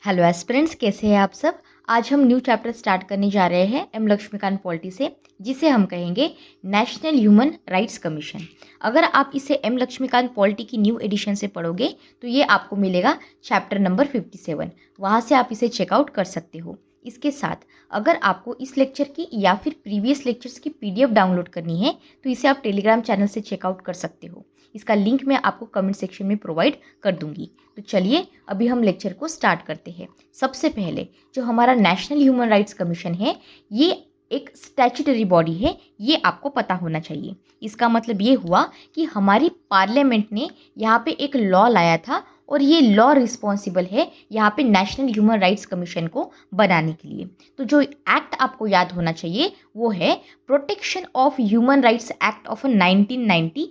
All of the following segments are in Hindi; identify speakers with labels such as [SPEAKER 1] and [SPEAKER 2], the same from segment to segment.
[SPEAKER 1] हेलो एस्पिरेंट्स, कैसे हैं आप सब। आज हम न्यू चैप्टर स्टार्ट करने जा रहे हैं एम लक्ष्मीकांत पॉलिटी से, जिसे हम कहेंगे नेशनल ह्यूमन राइट्स कमीशन। अगर आप इसे एम लक्ष्मीकांत पॉलिटी की न्यू एडिशन से पढ़ोगे तो ये आपको मिलेगा चैप्टर नंबर 57। वहाँ से आप इसे चेकआउट कर सकते हो। इसके साथ अगर आपको इस लेक्चर की या फिर प्रीवियस लेक्चर्स की PDF डाउनलोड करनी है तो इसे आप टेलीग्राम चैनल से चेकआउट कर सकते हो। इसका लिंक मैं आपको कमेंट सेक्शन में प्रोवाइड कर दूंगी। तो चलिए अभी हम लेक्चर को स्टार्ट करते हैं। सबसे पहले जो हमारा नेशनल ह्यूमन राइट्स कमीशन है, ये एक स्टैट्यूटरी बॉडी है, ये आपको पता होना चाहिए। इसका मतलब ये हुआ कि हमारी पार्लियामेंट ने यहाँ पे एक लॉ लाया था और ये लॉ रिस्पॉन्सिबल है यहाँ पे नेशनल ह्यूमन राइट्स कमीशन को बनाने के लिए। तो जो एक्ट आपको याद होना चाहिए वो है protection of human rights act of 1993।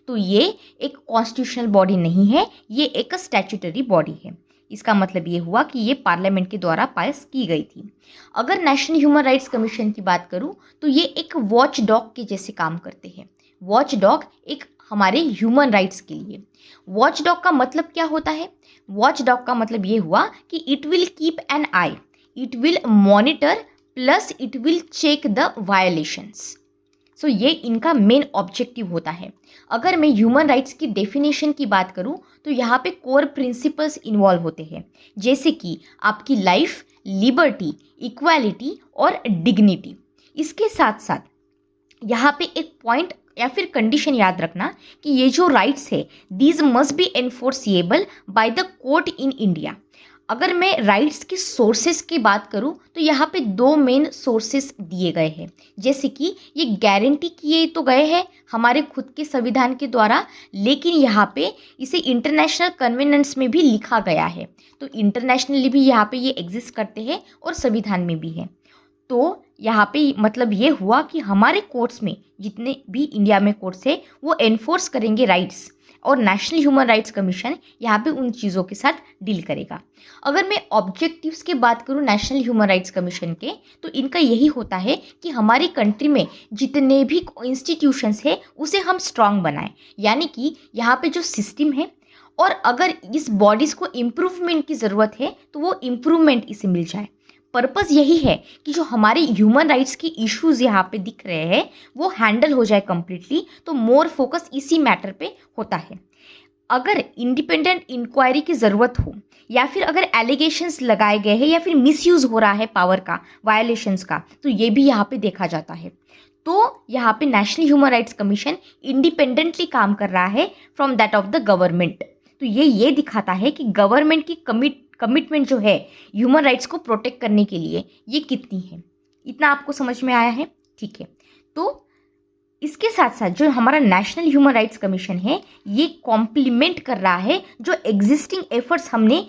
[SPEAKER 1] तो ये एक कॉन्स्टिट्यूशनल बॉडी नहीं है, ये एक स्टैट्यूटरी बॉडी है। इसका मतलब ये हुआ कि ये पार्लियामेंट के द्वारा पास की गई थी। अगर नेशनल ह्यूमन राइट्स कमीशन की बात करूं तो ये एक वॉच डॉग के जैसे काम करते हैं। वॉच डॉग एक हमारे ह्यूमन राइट्स के लिए। वॉच डॉग का मतलब क्या होता है? वॉच डॉग का मतलब ये हुआ कि it will keep an eye, it will monitor plus it will check the violations. So ये इनका मेन ऑब्जेक्टिव होता है। अगर मैं ह्यूमन राइट्स की डेफिनेशन की बात करूं तो यहाँ पे कोर प्रिंसिपल्स इन्वॉल्व होते हैं, जैसे कि आपकी लाइफ, लिबर्टी, इक्वालिटी और डिग्निटी। इसके साथ साथ यहाँ पे एक पॉइंट या फिर कंडीशन याद रखना कि ये जो राइट्स है these must be enforceable by the court in India. अगर मैं राइट्स के सोर्सेस की बात करूं तो यहाँ पे दो मेन सोर्सेस दिए गए हैं, जैसे कि ये गारंटी किए तो गए हैं हमारे खुद के संविधान के द्वारा, लेकिन यहाँ पे इसे इंटरनेशनल कन्वेंशंस में भी लिखा गया है। तो इंटरनेशनली भी यहाँ पे ये एग्जिस्ट करते हैं और संविधान में भी है। तो यहाँ पे मतलब ये हुआ कि हमारे कोर्ट्स में जितने भी इंडिया में कोर्ट्स है वो एनफोर्स करेंगे राइट्स, और नेशनल ह्यूमन राइट्स कमीशन यहाँ पे उन चीज़ों के साथ डील करेगा। अगर मैं ऑब्जेक्टिव्स की बात करूँ नेशनल ह्यूमन राइट्स कमीशन के, तो इनका यही होता है कि हमारी कंट्री में जितने भी इंस्टीट्यूशंस है उसे हम स्ट्रांग बनाएं, यानी कि यहाँ पे जो सिस्टम है और अगर इस बॉडीज़ को इम्प्रूवमेंट की ज़रूरत है तो वो इम्प्रूवमेंट इसे मिल जाए। पर्पस यही है कि जो हमारे ह्यूमन राइट्स की इश्यूज यहाँ पे दिख रहे हैं वो हैंडल हो जाए कम्प्लीटली। तो मोर फोकस इसी मैटर पे होता है। अगर इंडिपेंडेंट इंक्वायरी की ज़रूरत हो या फिर अगर एलिगेशंस लगाए गए हैं या फिर मिसयूज़ हो रहा है पावर का, वायलेशंस का, तो ये भी यहाँ पे देखा जाता है। तो यहाँ पे national human rights commission independently काम कर रहा है from that of the government. तो ये दिखाता है कि गवर्नमेंट की कमिटमेंट जो है ह्यूमन राइट्स को प्रोटेक्ट करने के लिए ये कितनी है। इतना आपको समझ में आया है? ठीक है। तो इसके साथ साथ जो हमारा नेशनल ह्यूमन राइट्स कमीशन है ये कॉम्प्लीमेंट कर रहा है जो एग्जिस्टिंग एफर्ट्स हमने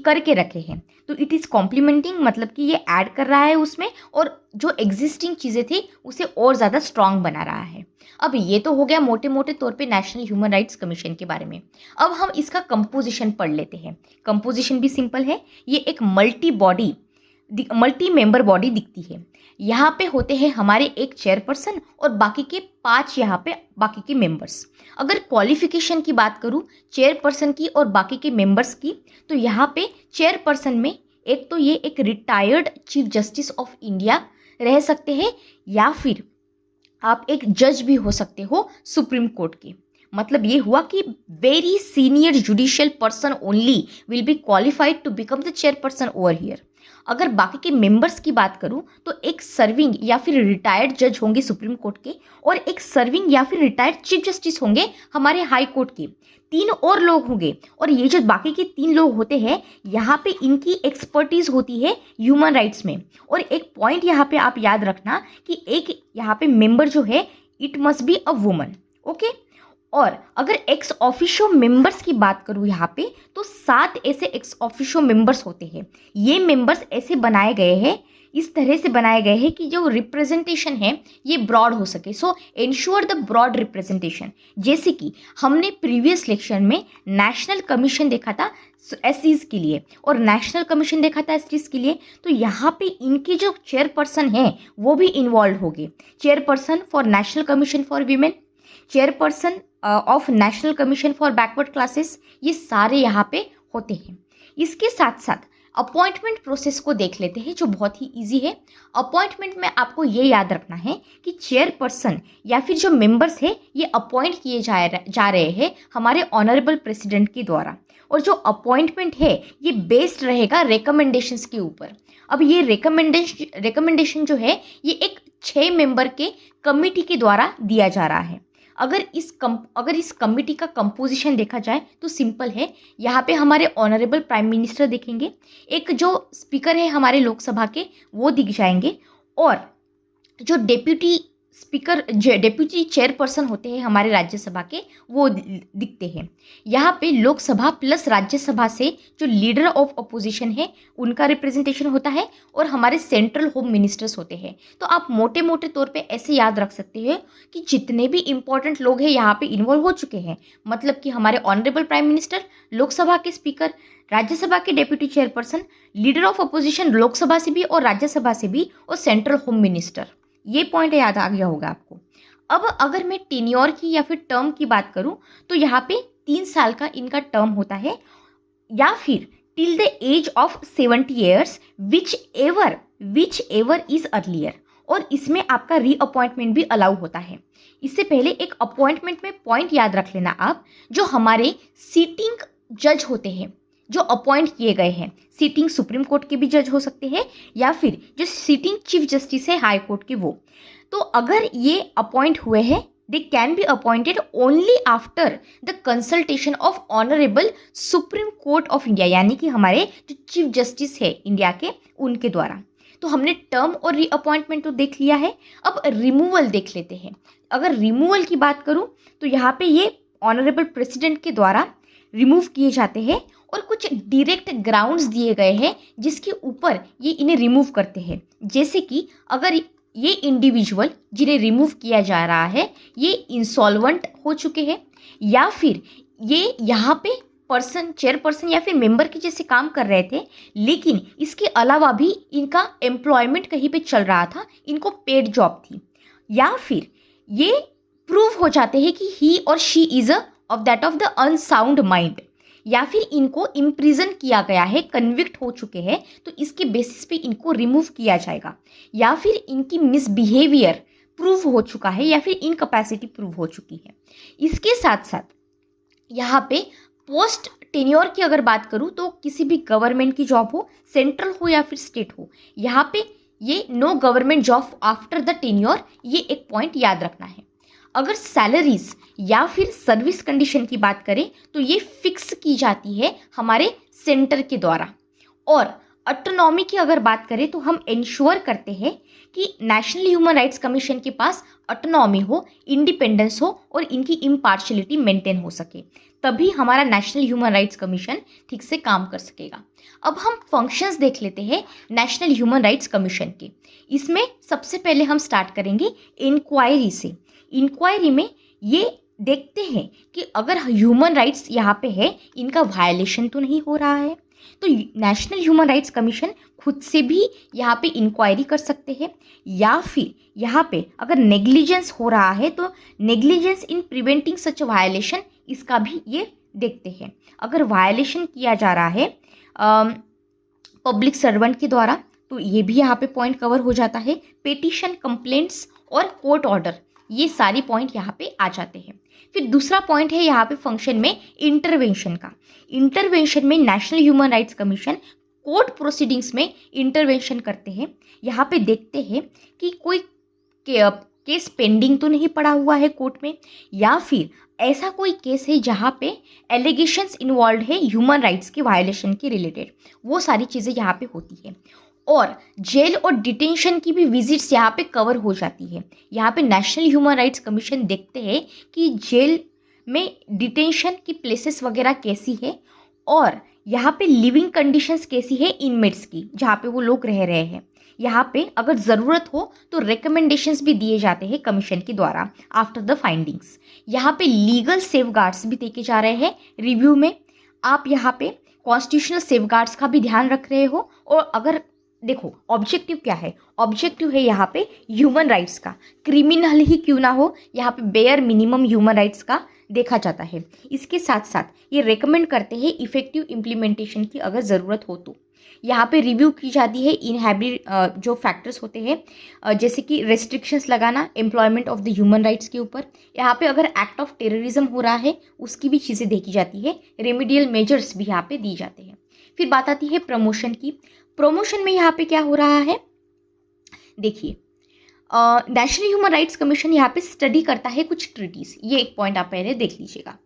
[SPEAKER 1] करके रखे हैं। तो इट इज़ कॉम्प्लीमेंटिंग, मतलब कि ये ऐड कर रहा है उसमें, और जो एग्जिस्टिंग चीज़ें थी उसे और ज़्यादा स्ट्रांग बना रहा है। अब ये तो हो गया मोटे मोटे तौर पे नेशनल ह्यूमन राइट्स कमीशन के बारे में। अब हम इसका कंपोजिशन पढ़ लेते हैं। कंपोजिशन भी सिंपल है। ये एक मल्टी मेंबर बॉडी दिखती है। यहाँ पे होते हैं हमारे एक चेयरपर्सन और बाकी के 5 यहाँ पे बाकी के मेंबर्स। अगर क्वालिफिकेशन की बात करूँ चेयरपर्सन की और बाकी के मेंबर्स की, तो यहाँ पे चेयरपर्सन में एक तो ये एक retired chief justice of India रह सकते हैं, या फिर आप एक जज भी हो सकते हो सुप्रीम कोर्ट के। मतलब ये हुआ कि very senior judicial person only will be qualified to become the chairperson over here. अगर बाकी के मेंबर्स की बात करूं तो एक सर्विंग या फिर रिटायर्ड जज होंगे सुप्रीम कोर्ट के, और एक सर्विंग या फिर रिटायर्ड चीफ जस्टिस होंगे हमारे हाई कोर्ट के। 3 और लोग होंगे, और ये जो बाकी के 3 लोग होते हैं यहाँ पे इनकी एक्सपर्टीज होती है ह्यूमन राइट्स में। और एक पॉइंट यहाँ पे आप याद रखना कि एक यहाँ पे मेंबर जो है it must be a woman. Okay. और अगर एक्स ऑफिशियो मेंबर्स की बात करूँ यहाँ पे, तो 7 ऐसे एक्स ऑफिशियो मेंबर्स होते हैं। ये मेंबर्स ऐसे बनाए गए हैं, इस तरह से बनाए गए हैं कि जो रिप्रेजेंटेशन है ये ब्रॉड हो सके। So ensure the broad representation. जैसे कि हमने प्रीवियस लेक्चर में नेशनल कमीशन देखा था एससीज के लिए और नेशनल कमीशन देखा था एसटीज के लिए, तो यहाँ पे इनके जो चेयरपर्सन हैं वो भी इन्वॉल्व होंगे। Chairperson for national commission for women, chairperson of national commission for backward classes, ये सारे यहाँ पे होते हैं। इसके साथ साथ अपॉइंटमेंट प्रोसेस को देख लेते हैं जो बहुत ही इजी है। अपॉइंटमेंट में आपको ये याद रखना है कि चेयरपर्सन या फिर जो मेंबर्स है ये अपॉइंट किए जा रहे हैं हमारे ऑनरेबल प्रेसिडेंट के द्वारा, और जो अपॉइंटमेंट है ये बेस्ड रहेगा रिकमेंडेशंस के ऊपर। अब ये रिकमेंडेशन जो है ये एक 6 मेंबर के कमिटी के द्वारा दिया जा रहा है। अगर इस कमिटी का कंपोजिशन देखा जाए तो सिंपल है। यहाँ पे हमारे ऑनरेबल प्राइम मिनिस्टर दिखेंगे, एक जो स्पीकर है हमारे लोकसभा के वो दिख जाएंगे, और जो डेप्यूटी चेयरपर्सन होते हैं हमारे राज्यसभा के वो दिखते हैं। यहाँ पे लोकसभा प्लस राज्यसभा से जो लीडर ऑफ अपोजिशन है उनका रिप्रेजेंटेशन होता है, और हमारे सेंट्रल होम मिनिस्टर्स होते हैं। तो आप मोटे मोटे तौर पे ऐसे याद रख सकते हैं कि जितने भी इंपॉर्टेंट लोग हैं यहाँ पे इन्वॉल्व हो चुके हैं, मतलब कि हमारे ऑनरेबल प्राइम मिनिस्टर, लोकसभा के स्पीकर, राज्यसभा के deputy chairperson, leader of opposition Lok Sabha से भी और राज्यसभा से भी, और सेंट्रल होम मिनिस्टर। ये पॉइंट याद आ गया होगा आपको। अब अगर मैं टेन्योर की या फिर टर्म की बात करूं तो यहाँ पे 3 साल का इनका टर्म होता है, या फिर till the age of 70 years whichever is earlier, और इसमें आपका रीअपॉइंटमेंट भी अलाउ होता है। इससे पहले एक अपॉइंटमेंट में पॉइंट याद रख लेना आप, जो हमारे सीटिंग जज होते हैं जो अपॉइंट किए गए हैं, सीटिंग सुप्रीम कोर्ट के भी जज हो सकते हैं या फिर जो सीटिंग चीफ जस्टिस है हाई कोर्ट के वो, तो अगर ये अपॉइंट हुए हैं they can be appointed only after the consultation of honourable supreme court of India, यानी कि हमारे जो चीफ जस्टिस है इंडिया के उनके द्वारा। तो हमने टर्म और रीअपॉइंटमेंट तो देख लिया है। अब रिमूवल देख लेते हैं। अगर रिमूवल की बात करूं तो यहाँ पे ये ऑनरेबल प्रेसिडेंट के द्वारा रिमूव किए जाते हैं, और कुछ डायरेक्ट ग्राउंड्स दिए गए हैं जिसके ऊपर ये इन्हें रिमूव करते हैं। जैसे कि अगर ये इंडिविजुअल जिन्हें रिमूव किया जा रहा है ये इंसॉल्वेंट हो चुके हैं, या फिर ये यहाँ पे चेयरपर्सन या फिर मेंबर के जैसे काम कर रहे थे, लेकिन इसके अलावा भी इनका एम्प्लॉयमेंट कहीं पे चल रहा था, इनको पेड जॉब थी, या फिर ये प्रूव हो जाते हैं कि ही और she is of the unsound mind, या फिर इनको इम्प्रिजन किया गया है, कन्विक्ट हो चुके हैं, तो इसके बेसिस पे इनको रिमूव किया जाएगा, या फिर इनकी मिसबिहेवियर प्रूव हो चुका है या फिर इनकैपेसिटी प्रूव हो चुकी है। इसके साथ साथ यहाँ पे पोस्ट टेन्योर की अगर बात करूँ तो किसी भी गवर्नमेंट की जॉब हो, सेंट्रल हो या फिर स्टेट हो, यहाँ पे ये no government job after the tenure, ये एक पॉइंट याद रखना है। अगर सैलरीज या फिर सर्विस कंडीशन की बात करें तो ये फिक्स की जाती है हमारे सेंटर के द्वारा, और ऑटोनॉमी की अगर बात करें तो हम इंश्योर करते हैं कि नेशनल ह्यूमन राइट्स कमीशन के पास ऑटोनॉमी हो, इंडिपेंडेंस हो और इनकी इम्पार्शियलिटी मेंटेन हो सके, तभी हमारा नेशनल ह्यूमन राइट्स कमीशन ठीक से काम कर सकेगा। अब हम फंक्शंस देख लेते हैं नेशनल ह्यूमन राइट्स कमीशन के। इसमें सबसे पहले हम स्टार्ट करेंगे इंक्वायरी से। इंक्वायरी में ये देखते हैं कि अगर ह्यूमन राइट्स यहाँ पे है इनका वायलेशन तो नहीं हो रहा है, तो नेशनल ह्यूमन राइट्स कमीशन खुद से भी यहाँ पे इंक्वायरी कर सकते हैं, या फिर यहाँ पे अगर नेग्लिजेंस हो रहा है तो negligence in preventing such violation, इसका भी ये देखते हैं। अगर वायलेशन किया जा रहा है पब्लिक सर्वेंट के द्वारा तो ये भी यहाँ पे पॉइंट कवर हो जाता है। पिटीशन, कंप्लेंट्स और कोर्ट ऑर्डर, ये सारी पॉइंट यहाँ पे आ जाते हैं। फिर दूसरा पॉइंट है यहाँ पे फंक्शन में इंटरवेंशन का। इंटरवेंशन में national human rights commission court proceedings में इंटरवेंशन करते हैं। यहाँ पे देखते हैं कि कोई केस पेंडिंग तो नहीं पड़ा हुआ है कोर्ट में, या फिर ऐसा कोई केस है जहाँ पे एलिगेशंस इन्वॉल्व है ह्यूमन राइट्स के वायलेशन के रिलेटेड, वो सारी चीज़ें यहाँ पे होती है। और जेल और डिटेंशन की भी विजिट्स यहाँ पे कवर हो जाती है। यहाँ पे नेशनल ह्यूमन राइट्स कमीशन देखते हैं कि जेल में डिटेंशन की प्लेसेस वगैरह कैसी है, और यहाँ पे लिविंग कंडीशंस कैसी है इनमेट्स की जहाँ पे वो लोग रह रहे हैं। यहाँ पे अगर ज़रूरत हो तो रिकमेंडेशंस भी दिए जाते हैं कमीशन के द्वारा आफ्टर द फाइंडिंग्स। यहाँ पे लीगल सेफगार्ड्स भी देखे जा रहे हैं रिव्यू में। आप यहाँ पे कॉन्स्टिट्यूशनल सेफगार्ड्स का भी ध्यान रख रहे हो, और अगर देखो ऑब्जेक्टिव क्या है, ऑब्जेक्टिव है यहाँ पे ह्यूमन राइट्स का, क्रिमिनल ही क्यों ना हो, यहाँ पे बेयर मिनिमम ह्यूमन राइट्स का देखा जाता है। इसके साथ साथ ये रेकमेंड करते हैं इफेक्टिव इम्प्लीमेंटेशन की अगर ज़रूरत हो तो। यहाँ पे रिव्यू की जाती है इनहेबिट जो फैक्टर्स होते हैं, जैसे कि रेस्ट्रिक्शंस लगाना employment of the human rights के ऊपर। यहाँ पे अगर एक्ट ऑफ टेररिज्म हो रहा है उसकी भी चीज़ें देखी जाती है, रेमिडियल मेजर्स भी यहाँ पे दी जाते हैं। फिर बात आती है प्रमोशन की। प्रमोशन में यहाँ पे क्या हो रहा है, देखिए नेशनल ह्यूमन राइट्स कमीशन यहाँ पे स्टडी करता है कुछ ट्रीटीज। ये एक पॉइंट आप पहले देख लीजिएगा।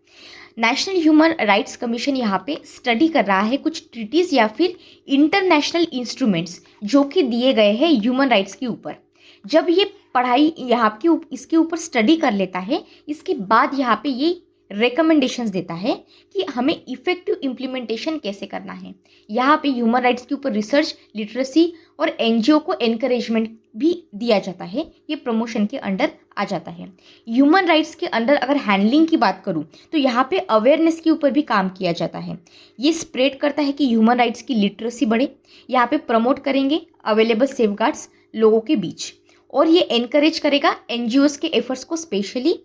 [SPEAKER 1] नेशनल ह्यूमन राइट्स कमीशन यहाँ पे स्टडी कर रहा है कुछ ट्रीटीज या फिर इंटरनेशनल इंस्ट्रूमेंट्स जो कि दिए गए हैं ह्यूमन राइट्स के ऊपर। जब ये पढ़ाई यहाँ की इसके ऊपर स्टडी कर लेता है, इसके बाद यहाँ पे ये रिकमेंडेशंस देता है कि हमें इफेक्टिव इम्प्लीमेंटेशन कैसे करना है। यहाँ पे ह्यूमन राइट्स के ऊपर रिसर्च, लिटरेसी और एनजीओ को एनकरेजमेंट भी दिया जाता है। ये प्रमोशन के अंडर आ जाता है। ह्यूमन राइट्स के अंडर अगर हैंडलिंग की बात करूँ तो यहाँ पे अवेयरनेस के ऊपर भी काम किया जाता है। ये स्प्रेड करता है कि ह्यूमन राइट्स की लिटरेसी बढ़े। यहाँ पे प्रमोट करेंगे अवेलेबल सेफगार्ड्स लोगों के बीच, और ये एनकरेज करेगा एनजीओज के एफर्ट्स को, स्पेशली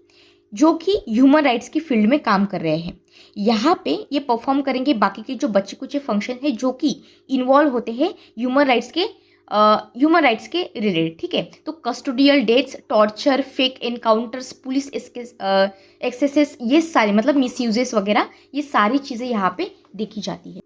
[SPEAKER 1] जो कि ह्यूमन राइट्स की फील्ड में काम कर रहे हैं। यहाँ पे ये परफॉर्म करेंगे बाकी के जो बच्चे कुछ फंक्शन है जो कि इन्वॉल्व होते हैं ह्यूमन राइट्स के रिलेटेड, ठीक है। तो custodial deaths, torture, fake encounters, police excesses, ये सारे मतलब मिसयूजेस वगैरह, ये सारी चीज़ें यहाँ पे देखी जाती है।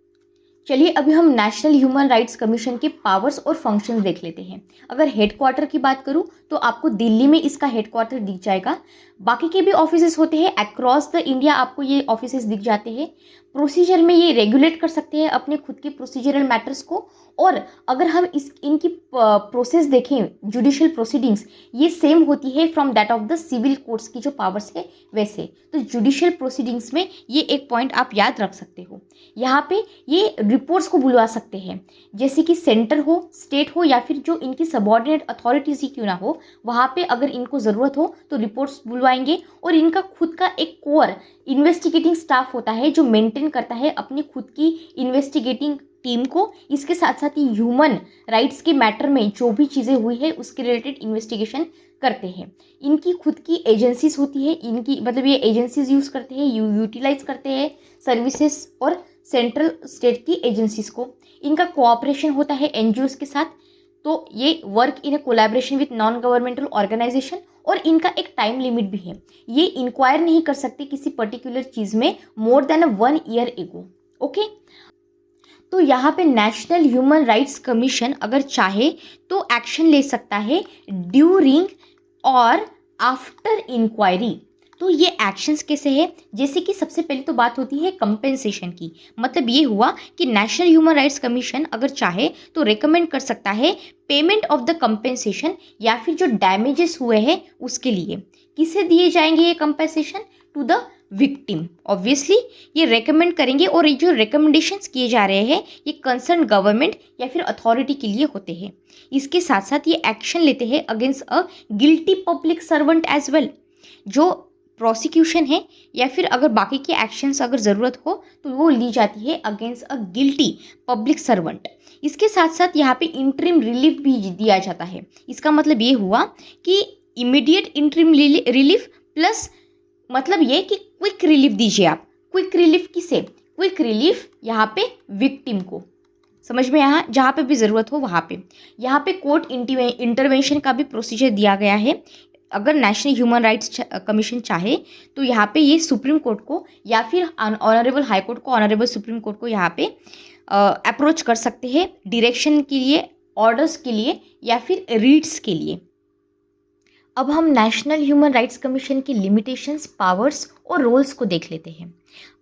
[SPEAKER 1] चलिए अभी हम नेशनल ह्यूमन राइट्स कमीशन के पावर्स और फंक्शंस देख लेते हैं। अगर हेडक्वार्टर की बात करूं तो आपको दिल्ली में इसका हेडक्वार्टर दिख जाएगा। बाकी के भी ऑफिसेस होते हैं अक्रॉस द इंडिया, आपको ये ऑफिसेस दिख जाते हैं। प्रोसीजर में ये रेगुलेट कर सकते हैं अपने खुद के प्रोसीजरल मैटर्स को। और अगर हम इनकी प्रोसेस देखें, जुडिशियल प्रोसीडिंग्स, ये सेम होती है from that of the civil courts की जो पावर्स है वैसे। तो जुडिशियल प्रोसीडिंग्स में ये एक पॉइंट आप याद रख सकते हो। यहाँ पे ये रिपोर्ट्स को बुलवा सकते हैं, जैसे कि सेंटर हो, स्टेट हो, या फिर जो इनकी सबऑर्डिनेट अथॉरिटीज ही क्यों ना हो, वहाँ पे अगर इनको ज़रूरत हो तो रिपोर्ट्स बुलवाएंगे। और इनका खुद का एक कोर इन्वेस्टिगेटिंग स्टाफ होता है जो मेंटेन करता है अपनी खुद की इन्वेस्टिगेटिंग टीम को। इसके साथ साथ ही ह्यूमन राइट्स के मैटर में जो भी चीज़ें हुई है उसके रिलेटेड इन्वेस्टिगेशन करते हैं। इनकी खुद की एजेंसीज होती है, इनकी मतलब ये एजेंसीज यूज़ करते हैं, यूटिलाइज करते हैं सर्विसेज और सेंट्रल स्टेट की एजेंसीज को। इनका कोऑपरेशन होता है एनजीओज के साथ। तो ये work in a collaboration with non governmental organization, और इनका एक टाइम लिमिट भी है। ये इंक्वायर नहीं कर सकते किसी पर्टिकुलर चीज़ में more than 1 year ago, okay. तो यहाँ पे नेशनल ह्यूमन राइट्स कमीशन अगर चाहे तो एक्शन ले सकता है ड्यूरिंग और आफ्टर इंक्वायरी। तो ये एक्शंस कैसे हैं, जैसे कि सबसे पहले तो बात होती है कंपेंसेशन की। मतलब ये हुआ कि नेशनल ह्यूमन राइट्स कमीशन अगर चाहे तो रेकमेंड कर सकता है पेमेंट ऑफ द कंपेंसेशन, या फिर जो डैमेजेस हुए हैं उसके लिए। किसे दिए जाएंगे ये compensation? To the victim. Obviously ये रेकमेंड करेंगे, और ये जो रिकमेंडेशंस किए जा रहे हैं ये कंसर्न गवर्नमेंट या फिर अथॉरिटी के लिए होते हैं। इसके साथ साथ ये एक्शन लेते हैं against a guilty public servant as well. जो प्रोसिक्यूशन है या फिर अगर बाकी के एक्शंस अगर ज़रूरत हो तो वो ली जाती है against a guilty public servant. इसके साथ साथ यहाँ पे इंटरिम रिलीफ भी दिया जाता है। इसका मतलब ये हुआ कि इमीडिएट इंटरिम रिलीफ प्लस मतलब ये कि क्विक रिलीफ दीजिए आप। क्विक रिलीफ किसे? क्विक रिलीफ यहाँ पे विक्टिम को, समझ में यहाँ जहाँ पे भी ज़रूरत हो वहाँ पे। यहाँ पे कोर्ट इंटरवेंशन का भी प्रोसीजर दिया गया है। अगर नेशनल ह्यूमन राइट्स कमीशन चाहे तो यहाँ पे ये सुप्रीम कोर्ट को या फिर ऑनरेबल हाई कोर्ट को, ऑनरेबल सुप्रीम कोर्ट को यहाँ पे अप्रोच कर सकते हैं डायरेक्शन के लिए, ऑर्डर्स के लिए या फिर रीड्स के लिए। अब हम नेशनल ह्यूमन राइट्स कमीशन की लिमिटेशंस, पावर्स और रोल्स को देख लेते हैं।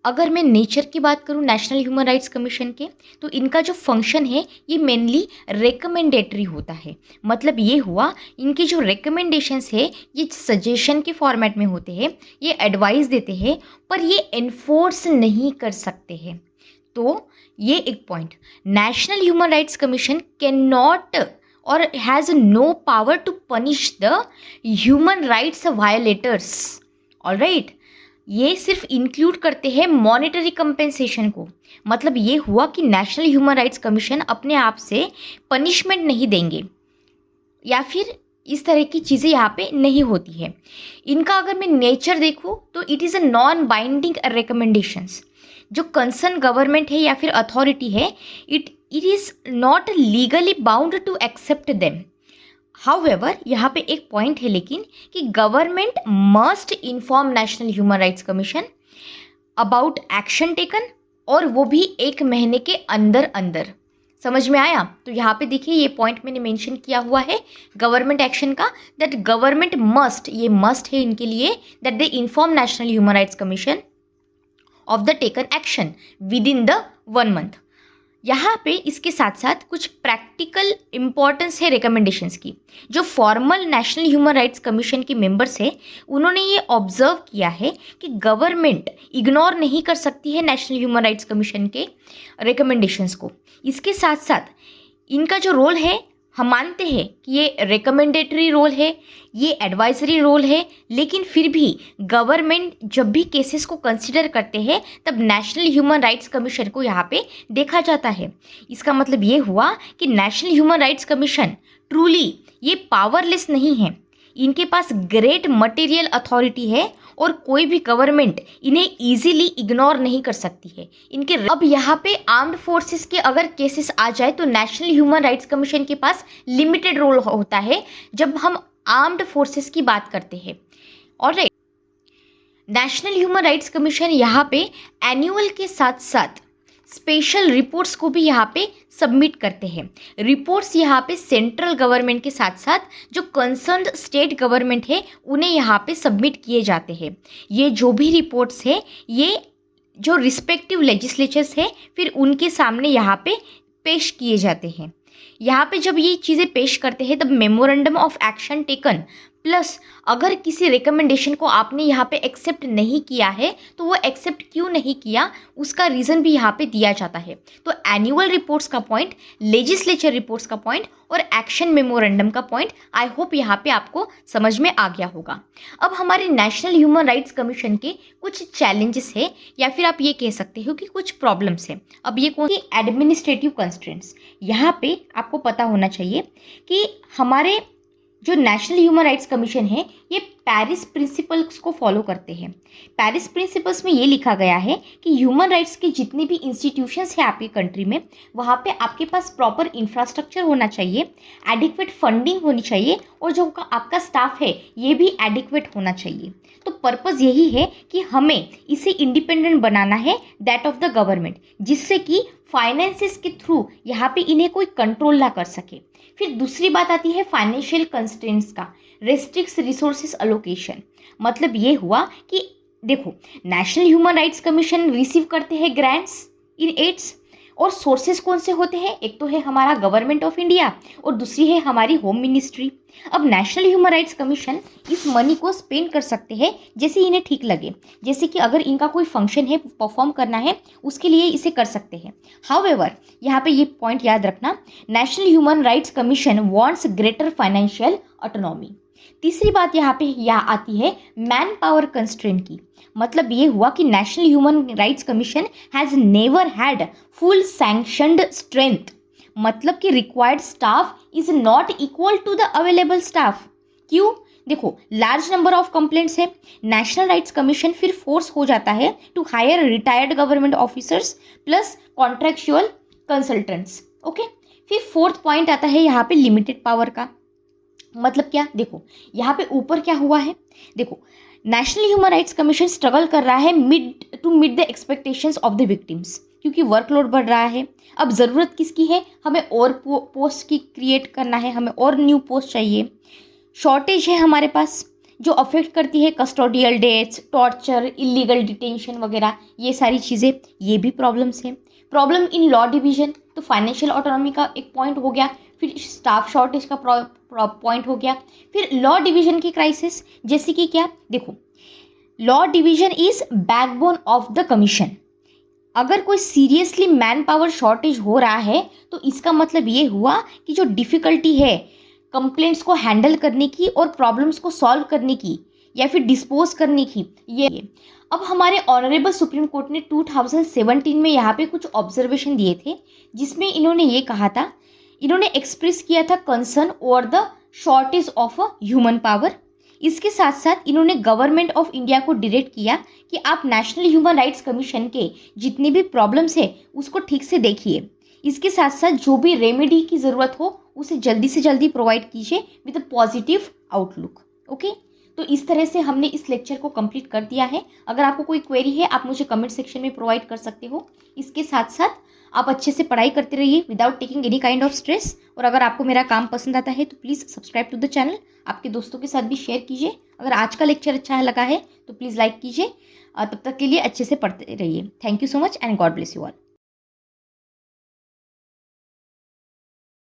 [SPEAKER 1] अगर मैं नेचर की बात करूं नेशनल ह्यूमन राइट्स कमीशन के, तो इनका जो फंक्शन है ये मेनली रिकमेंडेटरी होता है। मतलब ये हुआ इनकी जो रिकमेंडेशंस है ये सजेशन के फॉर्मेट में होते हैं, ये एडवाइस देते हैं, पर ये एनफोर्स नहीं कर सकते हैं। तो ये एक point, National human rights Commission can not और has no power to punish the human rights violators. Alright, ये सिर्फ इंक्लूड करते हैं मॉनेटरी कंपेंसेशन को। मतलब ये हुआ कि नेशनल ह्यूमन राइट्स कमीशन अपने आप से पनिशमेंट नहीं देंगे या फिर इस तरह की चीज़ें यहाँ पे नहीं होती है। इनका अगर मैं नेचर देखूँ तो it is a non binding recommendations. जो कंसर्न गवर्नमेंट है या फिर अथॉरिटी है, it is not legally bound to accept them. However यहाँ पे एक पॉइंट है लेकिन, कि government must inform national human rights commission about action taken, और वो भी 1 महीने के अंदर अंदर। समझ में आया? तो यहाँ पे देखिए ये पॉइंट मैंने मेंशन किया हुआ है गवर्नमेंट एक्शन का, दैट गवर्नमेंट मस्ट, ये मस्ट है इनके लिए, that they inform national human rights commission of the taken action with in the 1 month. यहाँ पे इसके साथ साथ कुछ प्रैक्टिकल इम्पॉर्टेंस है रिकमेंडेशंस की। जो formal national human rights commission के मेंबर्स है, उन्होंने ये ऑब्जर्व किया है कि गवर्नमेंट इग्नोर नहीं कर सकती है नेशनल ह्यूमन राइट्स कमीशन के रिकमेंडेशंस को। इसके साथ साथ इनका जो रोल है, हम मानते हैं कि ये रिकमेंडेटरी रोल है, ये एडवाइजरी रोल है, लेकिन फिर भी गवर्नमेंट जब भी केसेस को कंसिडर करते हैं तब नेशनल ह्यूमन राइट्स कमीशन को यहाँ पे देखा जाता है। इसका मतलब ये हुआ कि national human rights commission truly ये पावरलेस नहीं है, इनके पास ग्रेट मटेरियल अथॉरिटी है और कोई भी गवर्नमेंट इन्हें इजीली इग्नोर नहीं कर सकती है इनके। अब यहाँ पे आर्म्ड फोर्सेस के अगर केसेस आ जाए तो नेशनल ह्यूमन राइट्स कमीशन के पास लिमिटेड रोल होता है जब हम आर्म्ड फोर्सेस की बात करते हैं। और नेशनल ह्यूमन राइट्स कमीशन यहाँ पे एनुअल के साथ साथ स्पेशल रिपोर्ट्स को भी यहाँ पे सबमिट करते हैं। रिपोर्ट्स यहाँ पे सेंट्रल गवर्नमेंट के साथ साथ जो कंसर्न्ड स्टेट गवर्नमेंट है उन्हें यहाँ पे सबमिट किए जाते हैं। ये जो भी रिपोर्ट्स है, ये जो रिस्पेक्टिव लेजिस्लेचर्स है फिर उनके सामने यहाँ पे पेश किए जाते हैं। यहाँ पे जब ये चीज़ें पेश करते हैं तब memorandum of action taken plus अगर किसी रिकमेंडेशन को आपने यहाँ पे एक्सेप्ट नहीं किया है तो वो एक्सेप्ट क्यों नहीं किया उसका रीज़न भी यहाँ पे दिया जाता है। तो एनुअल रिपोर्ट्स का पॉइंट, लेजिस्लेचर रिपोर्ट्स का पॉइंट और एक्शन मेमोरेंडम का पॉइंट आई होप यहाँ पे आपको समझ में आ गया होगा। अब हमारे नेशनल ह्यूमन राइट्स कमीशन के कुछ चैलेंजेस है या फिर आप ये कह सकते हो कि कुछ प्रॉब्लम्स है। अब ये कौन सी? Administrative constraints. यहाँ पे आपको पता होना चाहिए कि हमारे जो नेशनल ह्यूमन राइट्स कमीशन है ये पेरिस प्रिंसिपल्स को फॉलो करते हैं। पेरिस प्रिंसिपल्स में ये लिखा गया है कि ह्यूमन राइट्स के जितने भी इंस्टीट्यूशंस हैं आपके कंट्री में, वहाँ पे आपके पास प्रॉपर इंफ्रास्ट्रक्चर होना चाहिए, एडिक्वेट फंडिंग होनी चाहिए और जो आपका स्टाफ है ये भी एडिक्वेट होना चाहिए। तो पर्पज़ यही है कि हमें इसे इंडिपेंडेंट बनाना है दैट ऑफ द गवर्नमेंट, जिससे कि फाइनेंसेस के थ्रू यहाँ पे इन्हें कोई कंट्रोल ना कर सके। फिर दूसरी बात आती है फाइनेंशियल कंस्ट्रेंट्स का, रेस्ट्रिक्ट्स रिसोर्सेस अलोकेशन। मतलब ये हुआ कि देखो national human rights commission receive करते हैं ग्रांट्स इन एड्स, और सोर्सेस कौन से होते हैं? एक तो है हमारा गवर्नमेंट ऑफ इंडिया और दूसरी है हमारी होम मिनिस्ट्री। अब नेशनल ह्यूमन राइट्स कमीशन इस मनी को स्पेंड कर सकते हैं जैसे इन्हें ठीक लगे, जैसे कि अगर इनका कोई फंक्शन है परफॉर्म करना है उसके लिए इसे कर सकते हैं। हाउएवर यहाँ पे ये पॉइंट याद रखना, national human rights commission wants greater financial autonomy. तीसरी बात यहाँ पे आती है मैन पावर कंस्ट्रेंट की। मतलब ये हुआ कि national human rights commission has never had full sanctioned strength. मतलब कि required staff is not equal to the available staff. क्यों? देखो लार्ज नंबर ऑफ कंप्लेंट्स है, नेशनल राइट्स कमीशन फिर फोर्स हो जाता है to hire retired government officers plus contractual consultants. Okay, फिर फोर्थ पॉइंट आता है यहाँ पे लिमिटेड पावर का। मतलब क्या? देखो यहाँ पे ऊपर क्या हुआ है, देखो national human rights commission struggle कर रहा है to meet the expectations of the victims, क्योंकि वर्कलोड बढ़ रहा है। अब ज़रूरत किसकी है? हमें और पोस्ट की क्रिएट करना है, हमें और न्यू पोस्ट चाहिए। शॉर्टेज है हमारे पास जो अफेक्ट करती है custodial deaths, torture, illegal detention वगैरह, ये सारी चीज़ें, ये भी प्रॉब्लम्स हैं। प्रॉब्लम इन लॉ डिवीजन, तो फाइनेंशियल ऑटोनॉमी का एक पॉइंट हो गया, फिर स्टाफ शॉर्टेज का पॉइंट हो गया, फिर लॉ डिवीजन की क्राइसिस। जैसे कि क्या? देखो law division is backbone of the commission. अगर कोई सीरियसली मैन पावर शॉर्टेज हो रहा है तो इसका मतलब ये हुआ कि जो डिफ़िकल्टी है कंप्लेंट्स को हैंडल करने की और प्रॉब्लम्स को सॉल्व करने की या फिर डिस्पोज करने की, ये अब हमारे ऑनरेबल सुप्रीम कोर्ट ने 2017 में यहाँ पे कुछ ऑब्जर्वेशन दिए थे जिसमें इन्होंने ये कहा था, इन्होंने एक्सप्रेस किया था concern over the shortage of human power. इसके साथ साथ इन्होंने गवर्नमेंट ऑफ इंडिया को डायरेक्ट किया कि आप नेशनल ह्यूमन राइट्स कमीशन के जितने भी प्रॉब्लम्स है उसको ठीक से देखिए। इसके साथ साथ जो भी रेमेडी की ज़रूरत हो उसे जल्दी से जल्दी प्रोवाइड कीजिए with a positive outlook. Okay, तो इस तरह से हमने इस लेक्चर को कंप्लीट कर दिया है। अगर आपको कोई क्वेरी है आप मुझे कमेंट सेक्शन में प्रोवाइड कर सकते हो। इसके साथ साथ आप अच्छे से पढ़ाई करते रहिए without taking any kind of stress. और अगर आपको मेरा काम पसंद आता है तो please subscribe to the channel, आपके दोस्तों के साथ भी शेयर कीजिए। अगर आज का लेक्चर अच्छा लगा है तो प्लीज़ लाइक कीजिए। तब तक के लिए अच्छे से पढ़ते रहिए। Thank you so much and God bless you all.